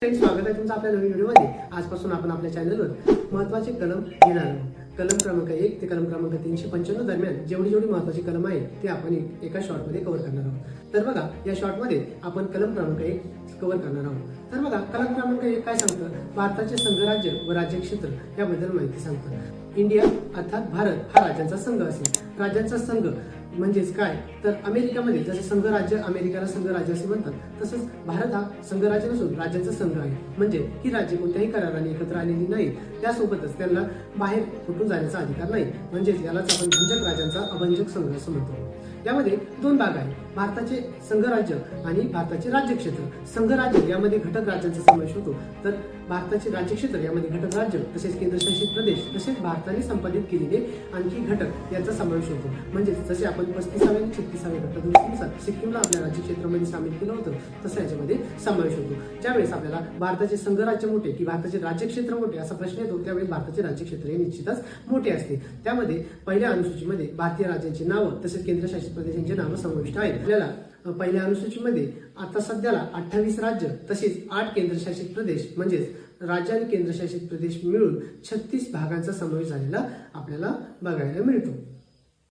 स्वागत आहे तुमचं आपल्या नवीन व्हिडिओमध्ये। आजपासून आपण आपल्या चॅनलवर महत्त्वाचे कलम घेणार आहोत। कलम क्रमांक 1 ते कलम क्रमांक 395 दरम्यान जेवढी महत्त्वाची कलम आहे ते आपण एका शॉर्टमध्ये कव्हर करणार आहोत। तर बघा, या शॉर्टमध्ये आपण कलम क्रमांक 1 कव्हर करणार आहोत। तर बघा, कलम क्रमांक 1 काय सांगतं? भारताचे संघराज्य व राज्यक्षेत्र याबद्दल माहिती सांगतं। इंडिया अर्थात भारत हा राज्यांचा संघ असेल। राज्यांचा संघ म्हणजेच काय, तर अमेरिकेमध्ये जसे संघराज्य अमेरिकेला संघराज्य असे म्हणतात, तसंच भारत हा संघराज्य नसून राज्यांचा संघ आहे। म्हणजे ही राज्ये कोणत्याही कराराने एकत्र आलेली नाही, त्यासोबतच त्यांना बाहेर फुटून जाण्याचा अधिकार नाही। म्हणजेच यालाच आपण भंजक राज्यांचा अभंजक संघ असं म्हणतो। यामध्ये दोन भाग आहेत, भारताचे संघराज्य आणि भारताचे राज्यक्षेत्र। संघराज्य यामध्ये घटक राज्यांचा समावेश होतो, तर भारताचे राज्यक्षेत्र यामध्ये घटक राज्य तसेच केंद्रशासित प्रदेश तसेच भारताने संपादित केलेले आणखी घटक यांचा समावेश होतो। म्हणजे जसे आपण 35व्या आणि 36व्या घटकानुसार सिक्कीमला आपल्या राज्यक्षेत्रामध्ये सामील केलं होतं, तसं याच्यामध्ये समावेश होतो। ज्यावेळेस आपल्याला भारताचे संघराज्य मोठे की भारताचे राज्यक्षेत्र मोठे असा प्रश्न येतो, त्यावेळेस भारताचे राज्यक्षेत्र हे निश्चितच मोठे असते। त्यामध्ये पहिल्या अनुसूचीमध्ये भारतीय राज्यांची नावं तसेच केंद्रशासित प्रदेशांची नावं समाविष्ट आहेत। आपल्याला पहिल्या अनुसूचीमध्ये आता सध्याला 28 राज्य तसेच 8 केंद्रशासित प्रदेश म्हणजेच राज्य आणि केंद्रशासित प्रदेश मिळून 36 भागांचा समावेश झालेला आपल्याला बघायला मिळतो।